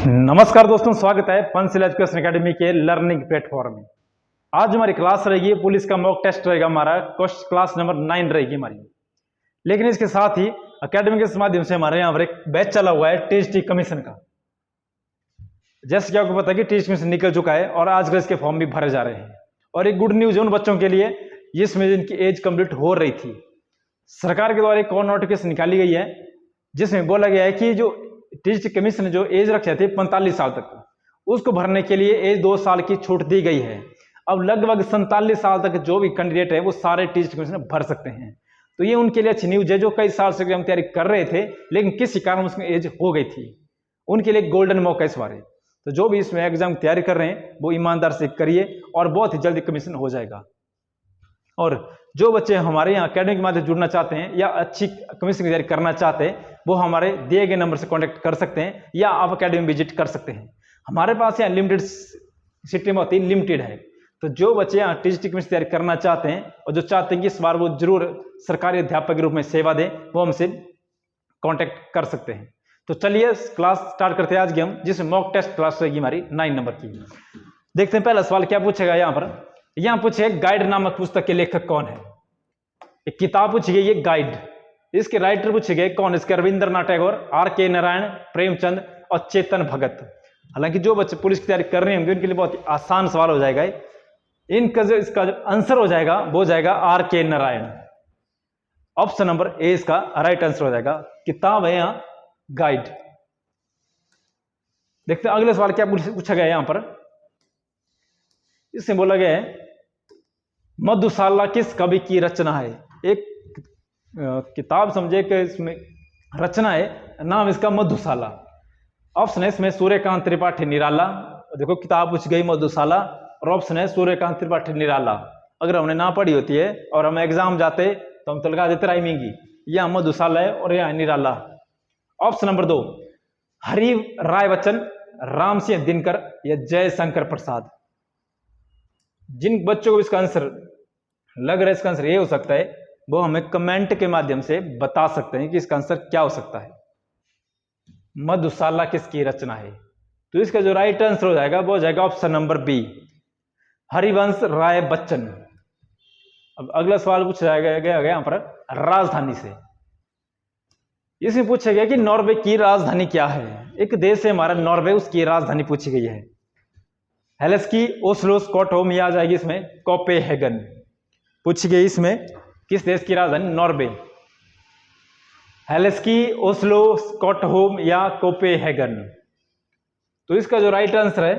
नमस्कार दोस्तों, स्वागत है पंचशील एजुकेशन एकेडमी के लर्निंग प्लेटफॉर्म में। आज हमारी क्लास रहेगी पुलिस का मॉक टेस्ट रहेगा, हमारा क्लास नंबर 9 रहेगी हमारी। लेकिन इसके साथ ही एकेडमी के माध्यम से हमारे यहाँ पर एक बैच चला हुआ है टीएसटी कमीशन का। जैसे कि आपको पता है कि टीएसटी कमीशन निकल चुका है और आजकल इसके फॉर्म भी भरे जा रहे हैं। और एक गुड न्यूज है उन बच्चों के लिए जिसमें जिनकी एज कंप्लीट हो रही थी। सरकार के द्वारा एक और नोटिफिकेशन निकाली गई है जिसमें बोला गया है कि जो टीएसटी कमीशन ने जो एज रखे थे 45 साल तक, उसको भरने के लिए एज 2 साल की छूट दी गई है। अब लगभग 47 साल तक जो भी कैंडिडेट है वो सारे टीएसटी कमीशन भर सकते हैं। तो ये उनके लिए अच्छी न्यूज है जो कई साल से एग्जाम तैयारी कर रहे थे लेकिन किसी कारण उसमें एज हो गई थी। उनके लिए गोल्डन मौका इस बार। तो जो भी इसमें एग्जाम तैयारी कर रहे हैं वो ईमानदार से करिए और बहुत ही जल्दी कमीशन हो जाएगा। और जो बच्चे हमारे यहाँ अकेडमी के माध्यम से जुड़ना चाहते हैं या अच्छी कमीशन की तैयारी करना चाहते हैं वो हमारे दिए गए नंबर से कांटेक्ट कर सकते हैं या आप अकेडमी विजिट कर सकते हैं। हमारे पास यहाँ लिमिटेड सिटी में होती लिमिटेड है। तो जो बच्चे यहाँ टीएसटी कमीशन की तैयारी करना चाहते हैं और जो चाहते हैं कि इस बार वो जरूर सरकारी अध्यापक के रूप में सेवा दें, वो हमसे कॉन्टेक्ट कर सकते हैं। तो चलिए क्लास स्टार्ट करते हैं आज की हम, जिसमें मॉक टेस्ट क्लास रहेगी हमारी 9 नंबर की। देखते हैं पहला सवाल क्या पूछेगा। यहाँ पूछे गाइड नामक पुस्तक के लेखक कौन है। एक किताब पूछी गई, ये गाइड। इसके राइटर पूछे गए कौन, इसके रविंद्रनाथ टैगोर, आर.के. नारायण, प्रेमचंद और चेतन भगत। हालांकि जो बच्चे पुलिस की तैयारी कर रहे होंगे उनके लिए बहुत ही आसान सवाल हो जाएगा। इसका जो आंसर हो जाएगा वो हो जाएगा R K. Narayan. Option number A इसका राइट आंसर हो जाएगा। किताब है यहाँ गाइड। देखते हैं अगले सवाल क्या पूछा गया यहाँ पर। इसमें बोला गया है मधुशाला किस कवि की रचना है। एक किताब समझे कि इसमें रचना है, नाम इसका मधुशाला। ऑप्शन है इसमें सूर्यकांत त्रिपाठी निराला। देखो किताब पूछ गई मधुशाला और ऑप्शन है सूर्यकांत त्रिपाठी निराला। अगर हमने ना पढ़ी होती है और हम एग्जाम जाते तो हम तो लगा देते राइमिंग की, यह मधुशाला है और यह निराला। ऑप्शन नंबर 2 हरि राय बच्चन, राम सिंह दिनकर या जयशंकर प्रसाद। जिन बच्चों को इसका आंसर लग रहा है इसका आंसर ये हो सकता है वो हमें कमेंट के माध्यम से बता सकते हैं कि इसका आंसर क्या हो सकता है। मधुशाला किसकी रचना है। तो इसका जो राइट आंसर हो जाएगा वो हो जाएगा option number B, Harivansh Rai Bachchan. अब अगला सवाल पूछा गया यहाँ पर राजधानी से। इसमें पूछा गया कि नॉर्वे की राजधानी क्या है। एक देश है हमारा नॉर्वे, उसकी राजधानी पूछी गई है। हेलेस्की, ओस्लो, स्कॉटहोम या आ जाएगी इसमें कोपेनहेगन। पूछी गई इसमें किस देश की राजधानी, नॉर्वे। हेलेस्की, ओस्लो, स्कॉटहोम या कोपेनहेगन। तो इसका जो राइट आंसर है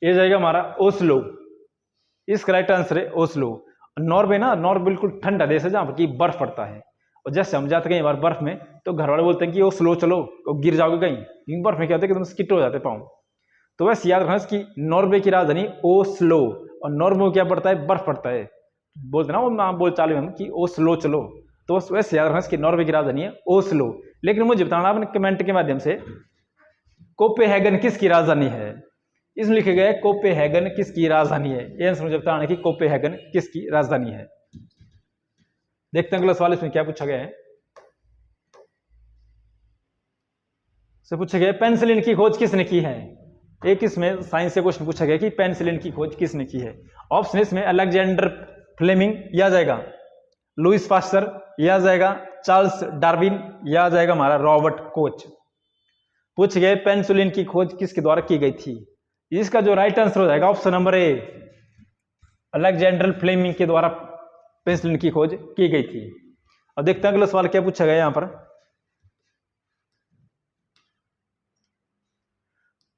ये जाएगा हमारा ओस्लो। इसका राइट आंसर है ओस्लो। नॉर्वे नॉर्वे बिल्कुल ठंडा देश है जहां पर की बर्फ पड़ता है। और जैसे हम जाते कहीं बार बर्फ में तो घर वाले बोलते हैं कि ओस्लो चलो, तो गिर जाओगे कहीं, क्योंकि बर्फ में क्या होता है कि तुम स्किट हो जाते पाँव। तो वैसे याद रखना इसकी नॉर्वे की राजधानी ओस्लो, और नॉर्वे में क्या पड़ता है, बर्फ पड़ता है। बोलते ना वो नाम बोल चालू हम कि ओस्लो चलो, तो वैसे याद रखना इसकी नॉर्वे की राजधानी है ओस्लो। लेकिन मुझे बताना आपने कमेंट के माध्यम से कोपेनहेगन किसकी राजधानी है। इसमें लिखे गए कोपेनहेगन किसकी राजधानी है। ये आंसर मुझे बताना कि कोपेनहेगन किसकी राजधानी है। देखते हैं अगला सवाल इसमें क्या पूछा गया है। पूछा गया पेनिसिलिन की खोज किसने की है। एक इसमें साइंस से क्वेश्चन पूछा गया कि पेनिसिलिन की खोज किसने की है। ऑप्शन इसमें अलेक्जेंडर फ्लेमिंग या जाएगा लुइस पास्चर या जाएगा चार्ल्स डार्विन या जाएगा हमारा रॉबर्ट कोच। पूछ गए पेनिसिलिन की खोज किसके द्वारा की गई थी। इसका जो राइट आंसर हो जाएगा option number A, Alexander Fleming के द्वारा पेनिसिलिन की खोज की गई थी। अब देखते हैं अगला सवाल क्या पूछा गया यहां पर।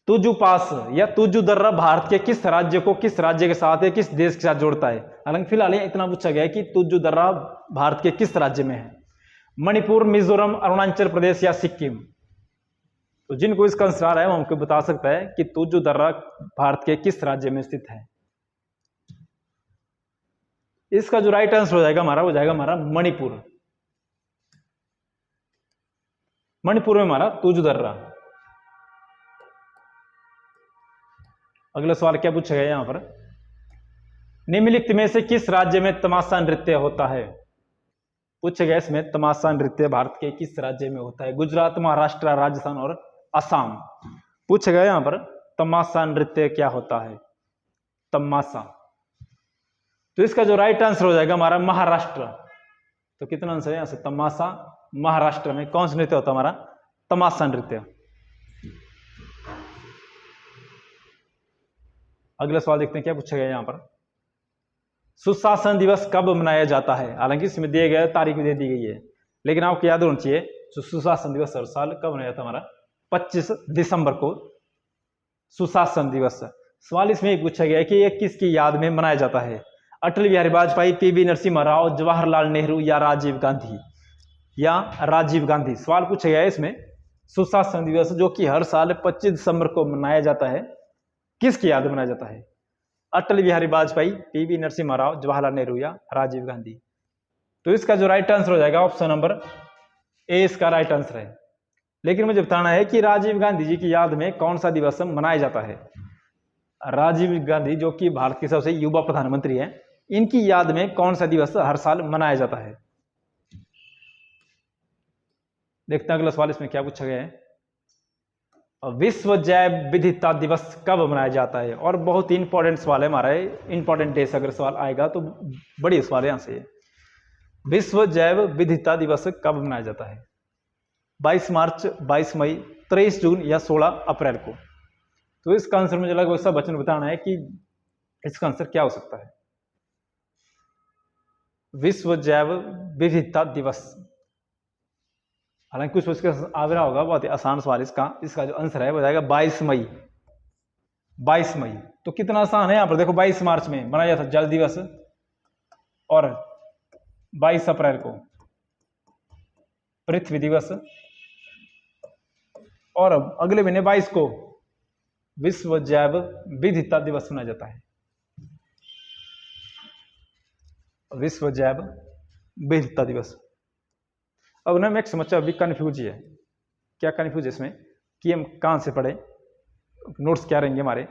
तुजु पास या तुजु दर्रा भारत के किस राज्य को किस राज्य के साथ है, किस देश के साथ जोड़ता है। हालांकि फिलहाल इतना पूछा गया है कि तुजु दर्रा भारत के किस राज्य में है। मणिपुर, मिजोरम, अरुणाचल प्रदेश या सिक्किम। तो जिनको इसका आंसर आ रहा है वो हमको बता सकता है कि तुजु दर्रा भारत के किस राज्य में स्थित है। इसका जो राइट आंसर हो जाएगा हमारा वो जाएगा हमारा मणिपुर। मणिपुर में हमारा तुजु दर्रा। अगला सवाल क्या पूछा गया यहां पर। निम्नलिखित में से किस राज्य में तमाशा नृत्य होता है? पूछे गए इसमें तमाशा नृत्य भारत के किस राज्य में होता है? गुजरात, महाराष्ट्र, राजस्थान और असम। पूछे गए यहां पर तमाशा नृत्य क्या होता है? तमाशा। तो इसका जो राइट आंसर हो जाएगा हमारा महाराष्ट्र। तो कितना आंसर है यहां से? तमाशा। महाराष्ट्र में कौन सा नृत्य होता है हमारा? तमाशा नृत्य। अगला सवाल देखते हैं क्या पूछा गया यहां पर। सुशासन दिवस कब मनाया जाता है? हालांकि इसमें दिए गए तारीख भी दे दी गई है, लेकिन आपको याद होना चाहिए सुशासन दिवस हर साल कब मनाया जाता है हमारा? 25 दिसंबर को सुशासन दिवस। सवाल इसमें एक पूछा गया है कि यह किसकी याद में मनाया जाता है? अटल बिहारी वाजपेयी, पीवी नरसिम्हा राव, जवाहरलाल नेहरू या राजीव गांधी? या राजीव गांधी। सवाल पूछा गया है इसमें सुशासन दिवस जो कि हर साल 25 दिसंबर को मनाया जाता है, किसकी याद में मनाया जाता है? अटल बिहारी वाजपेयी, पीवी नरसिम्हा राव, जवाहरलाल नेहरू या राजीव गांधी? तो इसका जो राइट आंसर हो जाएगा ऑप्शन नंबर ए इसका राइट आंसर है। लेकिन मुझे बताना है कि राजीव गांधी जी की याद में कौन सा दिवस मनाया जाता है? राजीव गांधी जो कि भारत के सबसे युवा प्रधानमंत्री हैं, इनकी याद में कौन सा दिवस हर साल मनाया जाता है? देखते हैं अगला सवाल इसमें क्या पूछा गया है। विश्व जैव विविधता दिवस कब मनाया जाता है? और बहुत ही इंपॉर्टेंट सवाल है हमारा, इंपॉर्टेंट डे से अगर सवाल आएगा तो बड़ी सवाल है यहां से। विश्व जैव विविधता दिवस कब मनाया जाता है? 22 मार्च, 22 मई, 23 जून या 16 अप्रैल को? तो इसका आंसर मुझे लगभग सब बच्चों को बताना है कि इसका आंसर क्या हो सकता है। विश्व जैव विविधता दिवस, हालांकि कुछ उसका आ रहा होगा, बहुत ही आसान सवाल इसका जो आंसर है वो जाएगा 22 मई। 22 मई तो कितना आसान है यहां पर देखो, 22 मार्च में मनाया जाता जल दिवस और 22 अप्रैल को पृथ्वी दिवस और अगले महीने 22 को विश्व जैव विविधता दिवस मनाया जाता है। विश्व जैव विविधता दिवस। अब ना मैं एक समस्या अभी कन्फ्यूज है। क्या कन्फ्यूज है इसमें कि हम कहाँ से पढ़े, नोट्स क्या रहेंगे हमारे,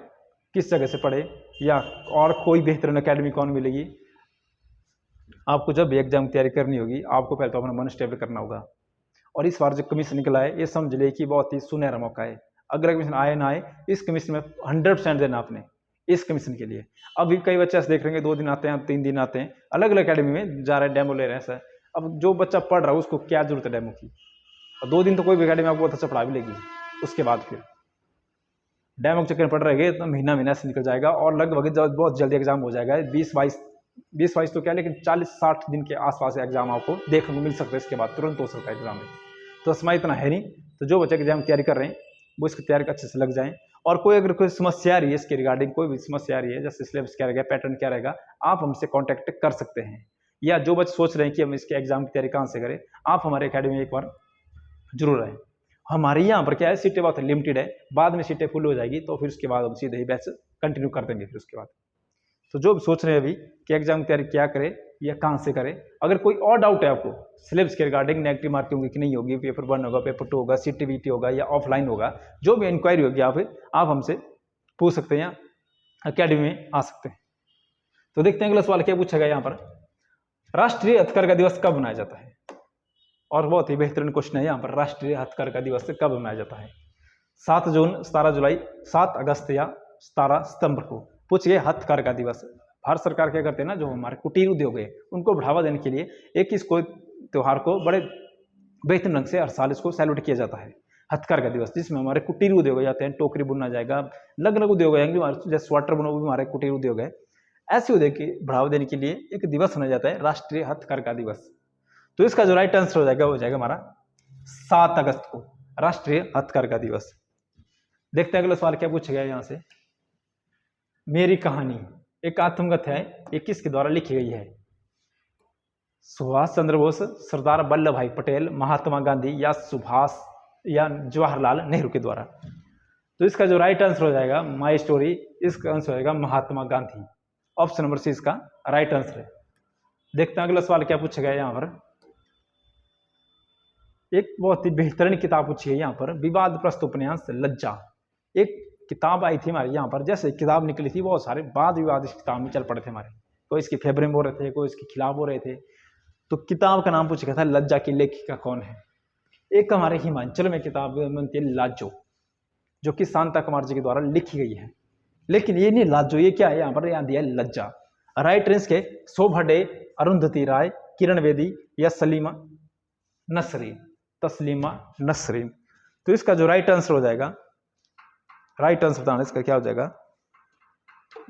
किस जगह से पढ़े, या और कोई बेहतरीन एकेडमी कौन मिलेगी? आपको जब भी एग्जाम की तैयारी करनी होगी आपको पहले तो अपना मन स्टेबल करना होगा। और इस बार जो कमीशन निकला है ये समझ ले कि बहुत ही सुनहरा मौका है। अगर कमीशन आए ना आए, इस कमीशन में 100% देना आपने इस कमीशन के लिए। अभी कई बच्चे ऐसे देख रहे हैं 2 दिन आते हैं, 3 दिन आते हैं, अलग अलग एकेडमी में जा रहे हैं, डेमो ले रहे हैं सर। अब जो बच्चा पढ़ रहा है उसको क्या जरूरत है डेमो की? और 2 दिन तो कोई भी एकेडमी आपको बहुत अच्छा पढ़ा भी लेगी, उसके बाद फिर डेमो के चक्कर में पढ़ रहेंगे तो महीना से निकल जाएगा और लगभग बहुत जल्दी एग्जाम हो जाएगा। 20-22 तो क्या, लेकिन 40-60 दिन के आसपास एग्जाम आपको देखने को मिल सकता है, इसके बाद तुरंत हो सकता है एग्जाम में। तो समय इतना है नहीं, तो जो बच्चे एग्जाम की तैयारी कर रहे हैं वो इसकी तैयारी अच्छे से लग जाएं। और कोई अगर कोई समस्या आ रही है इसके रिगार्डिंग, कोई भी समस्या आ रही है, जैसे सिलेबस क्या रहेगा, पैटर्न क्या रहेगा, आप हमसे कॉन्टैक्ट कर सकते हैं। या जो बच्चे सोच रहे हैं कि हम इसके एग्जाम की तैयारी कहाँ से करें, आप हमारे एकेडमी में एक बार जरूर आए। हमारे यहाँ पर क्या है, सीटें बहुत लिमिटेड है, बाद में सीटें फुल हो जाएगी तो फिर उसके बाद हम सीधे ही बैच कंटिन्यू कर देंगे फिर उसके बाद। तो जो सोच रहे हैं अभी कि एग्जाम की तैयारी क्या करें या कहाँ से करें, अगर कोई और डाउट है आपको सिलेबस के रिगार्डिंग, नेगेटिव मार्किंग होगी कि नहीं होगी, पेपर 1 होगा, पेपर 2 होगा, CTVT होगा या ऑफलाइन होगा, जो भी इंक्वायरी होगी आप हमसे पूछ सकते हैं या अकेडमी में आ सकते हैं। तो देखते हैं अगला सवाल क्या पूछा गया यहाँ पर। राष्ट्रीय हथकरघा दिवस कब मनाया जाता है? और बहुत ही बेहतरीन क्वेश्चन है यहाँ पर, राष्ट्रीय हथकरघा दिवस कब मनाया जाता है? 7 जून, 17 जुलाई, 7 अगस्त या 17 सितंबर को? पूछ गए हथकरघा दिवस। भारत सरकार क्या करते हैं ना, जो हमारे कुटीर उद्योग है उनको बढ़ावा देने के लिए एक इसको त्योहार को बड़े बेहतरीन ढंग से हर साल इसको सेलिब्रेट किया जाता है, हथकरघा दिवस, जिसमें हमारे कुटीर उद्योग हो जाते हैं, टोकरी बुनना जाएगा, अलग अलग उद्योग आएंगे, जैसे स्वेटर बुनो भी हमारे कुटीर उद्योग है। ऐसे उद्योग की बढ़ावा देने के लिए एक दिवस मनाया जाता है, राष्ट्रीय हथकरघा दिवस। तो इसका जो राइट आंसर हो जाएगा हमारा 7 अगस्त को, राष्ट्रीय हथकरघा दिवस। देखते हैं अगला सवाल क्या पूछा गया यहाँ से। मेरी कहानी एक आत्मकथा है, ये किसके द्वारा लिखी गई है? सुभाष चंद्र बोस, सरदार वल्लभ भाई पटेल, महात्मा गांधी या जवाहरलाल नेहरू के द्वारा? तो इसका जो राइट आंसर हो जाएगा माई स्टोरी, इसका आंसर हो जाएगा Mahatma Gandhi. Option number C इसका राइट आंसर है। देखते हैं अगला सवाल क्या पूछा गया यहाँ पर। एक बहुत ही बेहतरीन किताब पूछी है यहाँ पर, विवादग्रस्त उपन्यास लज्जा। एक किताब आई थी हमारे यहाँ पर, जैसे किताब निकली थी बहुत सारे वाद विवाद इस किताब में चल पड़े थे हमारे, कोई इसके फेवर में बोल रहे थे, कोई इसके खिलाफ बोल रहे थे। तो किताब का नाम पूछा गया था लज्जा की लेखिका कौन है। एक हमारे हिमाचल में किताब बनती है लाजो, जो कि शांता कुमार जी के द्वारा लिखी गई है। लेकिन ये नहीं लाजो, ये क्या है, यहाँ पर यहाँ दिया है लज्जा। राइट आंसर के शोभा डे, अरुंधति राय, किरण बेदी या सलीमा नसरीन, तस्लीमा नसरीन। तो इसका जो राइट आंसर हो जाएगा, राइट आंसर बताना इसका क्या हो जाएगा,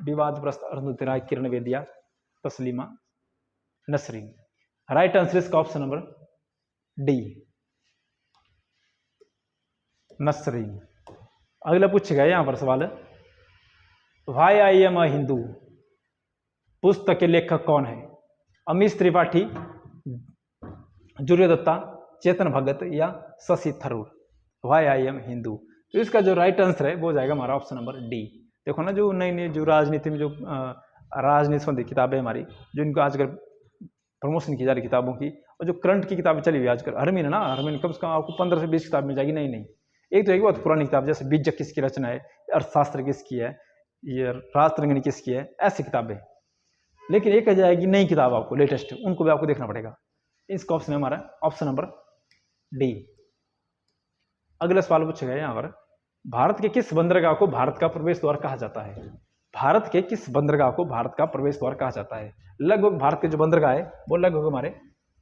विवादग्रस्त अरुंधति राय, किरण बेदिया, तस्लीमा नसरीन। राइट आंसर इसका ऑप्शन नंबर डी, नसरीन। अगला पूछेगा यहाँ पर सवाल, why I am a Hindu पुस्तक के लेखक कौन है। अमीश त्रिपाठी, जूर्य दत्ता, चेतन भगत या Shashi Tharoor. Why I am Hindu. तो इसका जो राइट आंसर है वो हो जाएगा हमारा ऑप्शन नंबर डी। देखो ना, जो नई नई जो राजनीति में जो राजनीति संबंधी किताबें हमारी, जो इनको आजकल प्रमोशन की जा रही किताबों की, और जो करंट की किताबें चली हुई आजकल, हर महीने ना, हर महीने कम से कम आपको 15 से 20 किताब मिल जाएगी। नहीं एक तो एक बहुत पुरानी किताब, जैसे बीजक किसकी रचना है, अर्थशास्त्र किसकी है, ये राष्ट्रगणित किसकी है, ऐसी किताबें। लेकिन एक आ जाएगी नई किताब आपको लेटेस्ट, उनको भी आपको देखना पड़ेगा। इसका ऑप्शन है हमारा ऑप्शन नंबर डी। अगला सवाल पूछेगा यहाँ पर, भारत के किस बंदरगाह को भारत का प्रवेश द्वार कहा जाता है। भारत के किस बंदरगाह को भारत का प्रवेश द्वार कहा जाता है। लगभग भारत के जो बंदरगाह है वो लगभग हमारे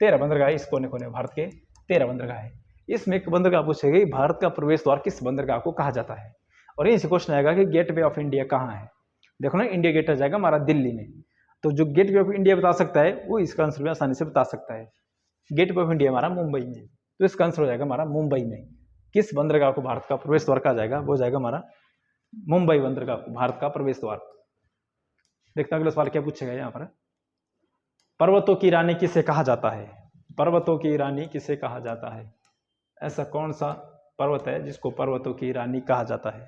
13 बंदरगाह है, इस कोने कोने भारत के 13 बंदरगाह है। इसमें एक बंदरगाह पूछेगी, भारत का प्रवेश द्वार किस बंदरगाह को कहा जाता है। और यहीं से क्वेश्चन आएगा कि गेट वे ऑफ इंडिया कहाँ है। देखो ना, इंडिया गेट आ जाएगा हमारा दिल्ली में। तो जो गेट वे ऑफ इंडिया बता सकता है वो इसका आंसर भी आसानी से बता सकता है। गेट वे ऑफ इंडिया हमारा मुंबई में, तो इसका आंसर हो जाएगा हमारा मुंबई में। किस बंदरगाह को भारत का प्रवेश द्वार कहा जाएगा, वो जाएगा हमारा मुंबई बंदरगाह को भारत का प्रवेश द्वार। देखते हैं अगला सवाल क्या पूछेगा यहाँ पर, पर्वतों की रानी किसे कहा जाता है। पर्वतों की रानी किसे कहा जाता है। ऐसा कौन सा पर्वत है जिसको पर्वतों की रानी कहा जाता है।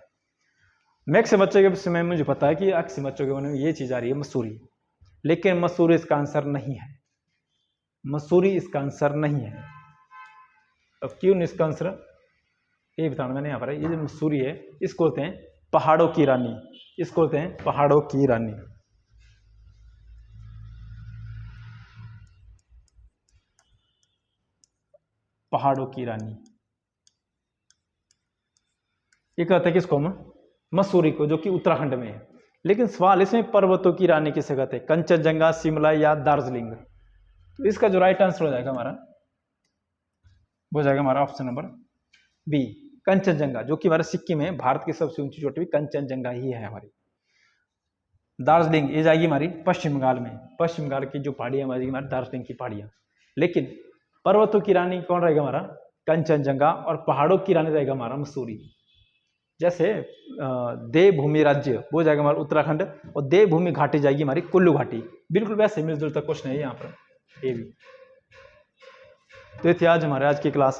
मैक्स बच्चे के समय मुझे पता है कि अक्सर बच्चों के मन में ये चीज आ रही है मसूरी, लेकिन मसूरी इसका आंसर नहीं है। मसूरी इसका आंसर नहीं है। अब क्यों नहीं इसका आंसर, ये बताना मैंने यहाँ पर। ये जो मसूरी है इसको होते हैं पहाड़ों की रानी, इसको होते हैं पहाड़ों की रानी। पहाड़ों की रानी ये कहते हैं किसको हम, मसूरी को, जो कि उत्तराखंड में है। लेकिन सवाल इसमें पर्वतों की रानी किसे कहते हैं, कंचनजंगा, शिमला या दार्जिलिंग। तो इसका जो राइट आंसर हो जाएगा हमारा, वो जाएगा हमारा ऑप्शन नंबर बी, कंचनजंगा, जो कि हमारे सिक्किम में भारत की सबसे ऊंची चोटी भी कंचनजंगा ही है हमारी। दार्जिलिंग ये जाएगी हमारी पश्चिम बंगाल में, पश्चिम बंगाल की जो पहाड़ियां हमारी दार्जिलिंग की पहाड़ियां। लेकिन पर्वतों की रानी कौन रहेगा हमारा, कंचनजंगा, और पहाड़ों की रानी रहेगा हमारा मसूरी। जैसे देवभूमि राज्य वो जाएगा हमारा उत्तराखंड, और देवभूमि घाटी जाएगी हमारी कुल्लू घाटी। बिल्कुल वैसे मिलजुल जुलता क्वेश्चन है यहाँ पर ये भी। तो ये थी आज हमारे आज की क्लास।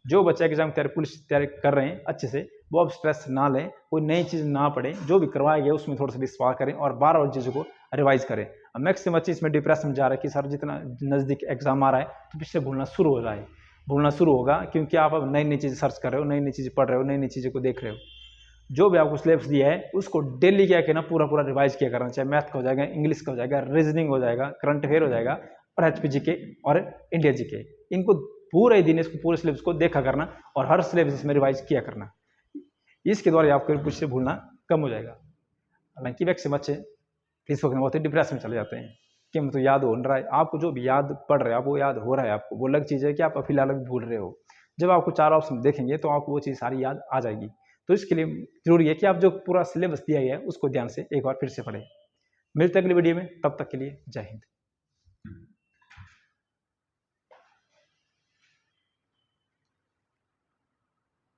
जो बच्चे एग्जाम पुलिस तैयारी कर रहे हैं अच्छे से, वो अब स्ट्रेस ना लें, कोई नई चीज़ ना पढ़ें, जो भी करवाया गया उसमें थोड़ा सा विश्वास करें और बार बार चीज़ों को रिवाइज करें। अब मैक्सिमम बच्चे इसमें डिप्रेशन में जा रहे हैं कि सर जितना नज़दीक एग्जाम आ रहा है तो पिछले भूलना शुरू हो रहा है, भूलना शुरू होगा, क्योंकि आप अब नई नई चीज़ें सर्च कर रहे हो, नई नई चीज़ें पढ़ रहे हो, नई नई चीज़ों को देख रहे हो। जो भी आपको सिलेबस दिया है उसको डेली क्या कहना, पूरा पूरा रिवाइज किया करना, चाहे मैथ का हो जाएगा, इंग्लिश का हो जाएगा, रीजनिंग हो जाएगा, करंट अफेयर हो जाएगा, और एचपीजी के और इंडिया जीके, इनको पूरे दिन इसको पूरे सिलेबस को देखा करना और हर सिलेबस इसमें रिवाइज किया करना। इसके द्वारा आपको कुछ से भूलना कम हो जाएगा। हालांकि मैक्सिमम बच्चे इस वक्त बहुत ही डिप्रेशन में चले जाते हैं कि मतलब याद हो रहा है, आपको जो भी याद पढ़ रहे हो आप वो याद हो रहा है आपको, वो अलग चीज़ है कि आप फिलहाल भूल रहे हो। जब आपको 4 ऑप्शन देखेंगे तो आपको वो चीज़ सारी याद आ जाएगी। तो इसके लिए जरूरी है कि आप जो पूरा सिलेबस दिया गया है उसको ध्यान से एक बार फिर से पढ़ें। मिलते हैं अगली वीडियो में, तब तक के लिए जय हिंद।